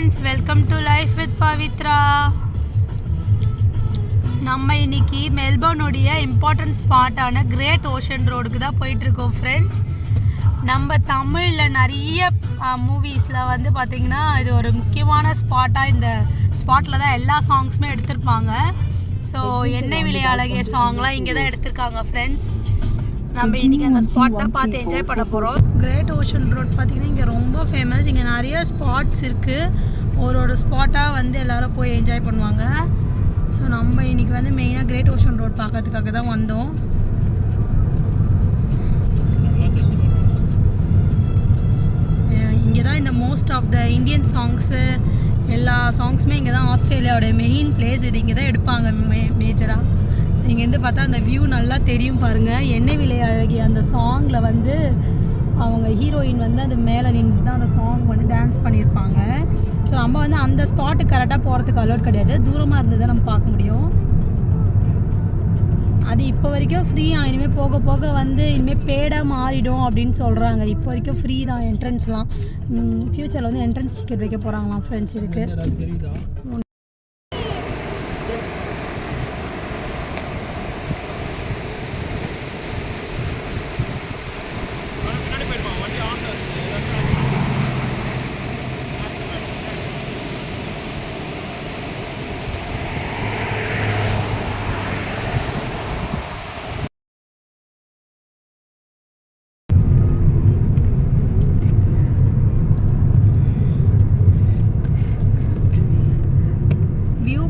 Friends, welcome to life with Pavithra. நம்ம இன்னைக்கு மெல்பர்னுடைய important ஸ்பாட்டான great ocean ரோடுக்கு தான் போயிட்டுருக்கோம் ஃப்ரெண்ட்ஸ். நம்ம தமிழில் நிறைய மூவிஸில் வந்து பார்த்திங்கன்னா இது ஒரு முக்கியமான ஸ்பாட்டாக, இந்த ஸ்பாட்டில் தான் எல்லா சாங்ஸுமே எடுத்திருப்பாங்க. ஸோ எண்ணெய் விலை அழகிய சாங்லாம் இங்கே தான் எடுத்திருக்காங்க ஃப்ரெண்ட்ஸ். நம்ம இன்றைக்கி அந்த ஸ்பாட் தான் பார்த்து என்ஜாய் பண்ண போகிறோம். கிரேட் ஓஷன் ரோட் பார்த்திங்கன்னா இங்கே ரொம்ப ஃபேமஸ். இங்கே நிறைய ஸ்பாட்ஸ் இருக்குது. ஒரு ஸ்பாட்டாக வந்து எல்லோரும் போய் என்ஜாய் பண்ணுவாங்க. ஸோ நம்ம இன்றைக்கி வந்து மெயினாக கிரேட் ஓஷன் ரோட் பார்க்கறதுக்காக தான் வந்தோம். இங்கே தான் இந்த most of the Indian songs எல்லா சாங்ஸுமே இங்கே தான். ஆஸ்திரேலியாவோட மெயின் பிளேஸ் இது. இங்கே தான் எடுப்பாங்க மேஜராக. ஸோ இங்கேருந்து பார்த்தா அந்த வியூ நல்லா தெரியும் பாருங்கள். எண்ணெய் விலை அழகிய அந்த சாங்கில் வந்து அவங்க ஹீரோயின் வந்து அது மேலே நின்று தான் அந்த சாங் வந்து டான்ஸ் பண்ணியிருப்பாங்க. ஸோ நம்ம வந்து அந்த ஸ்பாட்டுக்கு கரெக்டாக போகிறதுக்கு அலோட் கிடையாது. தூரமாக இருந்து தான் நம்ம பார்க்க முடியும். அது இப்போ வரைக்கும் ஃப்ரீ. இனிமேல் போக போக வந்து இனிமேல் பேடாக மாறிடும் அப்படின்னு சொல்கிறாங்க. இப்போ வரைக்கும் ஃப்ரீ தான் என்ட்ரன்ஸ்லாம். ஃப்யூச்சரில் வந்து என்ட்ரன்ஸ் டிக்கெட் வைக்க போகிறாங்களாம் ஃப்ரெண்ட்ஸ் இதுக்கு.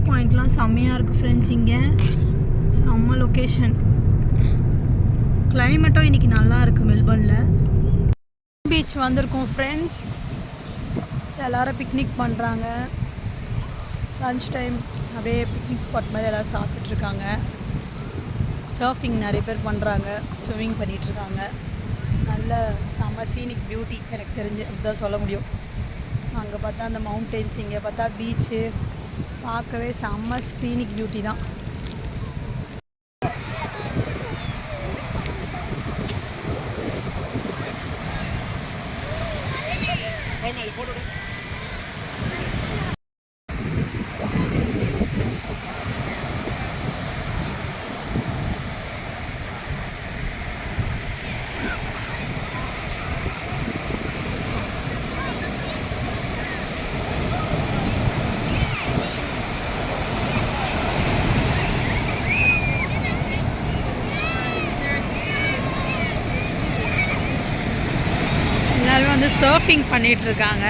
பாயிண்ட்லாம் செம்மையாக இருக்குது ஃப்ரெண்ட்ஸ். இங்கே செம்ம லொக்கேஷன். கிளைமேட்டும் இன்றைக்கி நல்லா இருக்குது மெல்பர்னில். பீச் வந்திருக்கோம் ஃப்ரெண்ட்ஸ். எல்லோரும் பிக்னிக் பண்ணுறாங்க. லன்ச் டைம் அப்படியே பிக்னிக் ஸ்பாட் மாதிரி எல்லோரும் சாப்பிட்டுட்ருக்காங்க. சர்ஃபிங் நிறைய பேர் பண்ணுறாங்க. ஸ்விம்மிங் பண்ணிகிட்ருக்காங்க. நல்ல செம்ம சீனிக் பியூட்டி எனக்கு தெரிஞ்சு அப்படி தான் சொல்ல முடியும். அங்கே பார்த்தா அந்த மவுண்டெயின்ஸ், இங்கே பார்த்தா பீச்சு. பார்க்கவே செம்ம சீனிக் பியூட்டி தான். எல்லாரும் வந்து சர்ஃபிங் பண்ணிட்டு இருக்காங்க.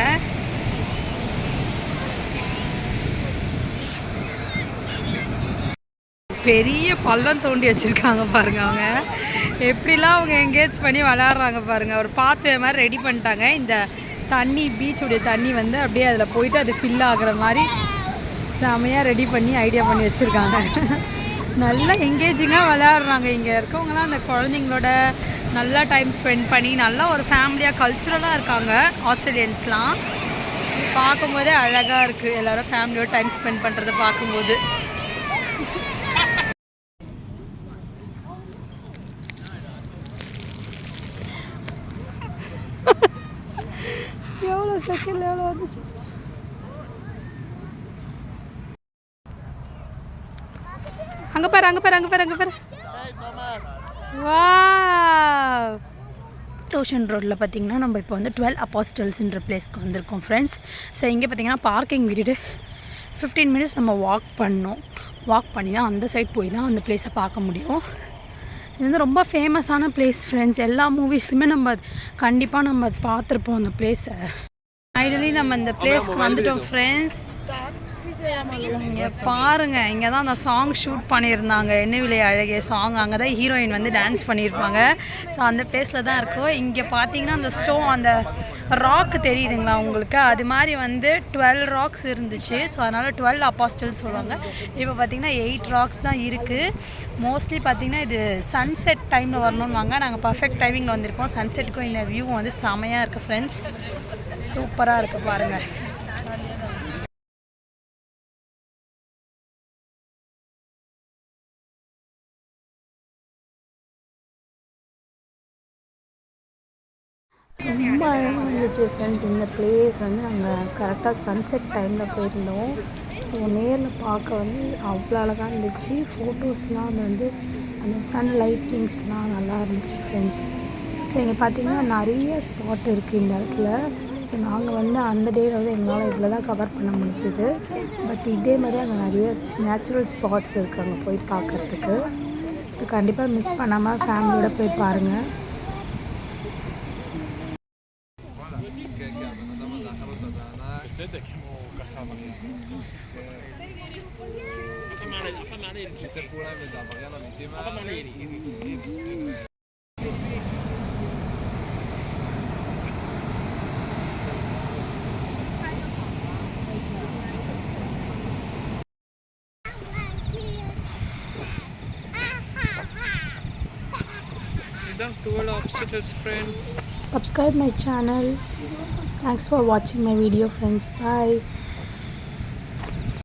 பெரிய பள்ளம் தோண்டி வச்சுருக்காங்க பாருங்கள். அவங்க எப்படிலாம் அவங்க என்கேஜ் பண்ணி விளையாடுறாங்க பாருங்கள். ஒரு பாத்வே மாதிரி ரெடி பண்ணிட்டாங்க. இந்த தண்ணி, பீச்சுடைய தண்ணி வந்து அப்படியே அதில் போயிட்டு அது ஃபில் ஆகுற மாதிரி செமையாக ரெடி பண்ணி ஐடியா பண்ணி வச்சுருக்காங்க. நல்லா என்கேஜிங்காக விளையாடுறாங்க. இங்கே இருக்கவங்களாம் அந்த குழந்தைங்களோட நல்லா டைம் ஸ்பெண்ட் பண்ணி நல்லா ஒரு ஃபேமிலியாக கல்ச்சுரலாக இருக்காங்க ஆஸ்திரேலியன்ஸ்லாம். பார்க்கும்போதே அழகாக இருக்குது. எல்லோரும் ஃபேமிலியோட டைம் ஸ்பெண்ட் பண்ணுறதை பார்க்கும்போது. எவ்வளோ செகண்ட் எவ்வளோ வந்துச்சு. அங்கே பாரு, அங்கே பாரு, அங்கே பாரு, அங்கே பாரு. வாவ். ஓஷன் ரோட்டில் பார்த்திங்கன்னா நம்ம இப்போ வந்து 12 அப்போஸ்டல்ஸ்ன்ற பிளேஸ்க்கு வந்திருக்கோம் ஃப்ரெண்ட்ஸ். ஸோ இங்கே பார்த்திங்கன்னா பார்க்கிங் விட்டுட்டு 15 மினிட்ஸ் நம்ம வாக் பண்ணோம். வாக் பண்ணி தான் அந்த சைட் போய் தான் அந்த பிளேஸை பார்க்க முடியும். இது வந்து ரொம்ப ஃபேமஸான பிளேஸ் ஃப்ரெண்ட்ஸ். எல்லா மூவிஸ்லையுமே நம்ம கண்டிப்பாக நம்ம பார்த்துருப்போம் அந்த பிளேஸை. ஃபைனலி நம்ம இந்த பிளேஸ்க்கு வந்துட்டோம் ஃப்ரெண்ட்ஸ். இங்கே பாருங்கள், இங்கே தான் அந்த சாங் ஷூட் பண்ணியிருந்தாங்க. எண்ணெய் விலை அழகிய சாங். அங்கே தான் ஹீரோயின் வந்து டான்ஸ் பண்ணியிருப்பாங்க. ஸோ அந்த பிளேஸில் தான் இருக்கும். இங்கே பார்த்தீங்கன்னா அந்த அந்த ராக் தெரியுதுங்களா உங்களுக்கு? அது மாதிரி வந்து 12 ராக்ஸ் இருந்துச்சு. ஸோ அதனால் 12 அப்போஸ்டல்ஸ் சொல்லுவாங்க. இப்போ பார்த்திங்கன்னா 8 ராக்ஸ் தான் இருக்குது. மோஸ்ட்லி பார்த்திங்கன்னா இது சன்செட் டைமில் வரணும்னு வாங்க. நாங்கள் பர்ஃபெக்ட் டைமிங்கில் வந்திருக்கோம். சன்செட்டுக்கும் இந்த வியூ வந்து செமையாக இருக்குது ஃப்ரெண்ட்ஸ். சூப்பராக இருக்குது பாருங்கள். ரொம்ப அழகாக இருந்துச்சு ஃப்ரெண்ட்ஸ். இந்த பிளேஸ் வந்து நாங்கள் கரெக்டாக சன்செட் டைமில் போயிருந்தோம். ஸோ நேரில் பார்க்க வந்து அவ்வளோ அழகாக இருந்துச்சு. ஃபோட்டோஸ்லாம் வந்து அந்த சன் லைட்னிங்ஸ்லாம் நல்லா இருந்துச்சு ஃப்ரெண்ட்ஸ். ஸோ இங்கே பார்த்திங்கன்னா நிறைய ஸ்பாட் இருக்குது இந்த இடத்துல. ஸோ நாங்கள் வந்து அந்த டேயில் வந்து எங்களால் இவ்வளோ தான் கவர் பண்ண முடிஞ்சுது. பட் இதே மாதிரி அங்கே நிறைய நேச்சுரல் ஸ்பாட்ஸ் இருக்குது அங்கே போய் பார்க்குறதுக்கு. ஸோ கண்டிப்பாக மிஸ் பண்ணாமல் ஃபேமிலியோடு போய் பாருங்கள். Done 12 obstacles, friends. Subscribe my channel. Thanks for watching my video, friends. Bye.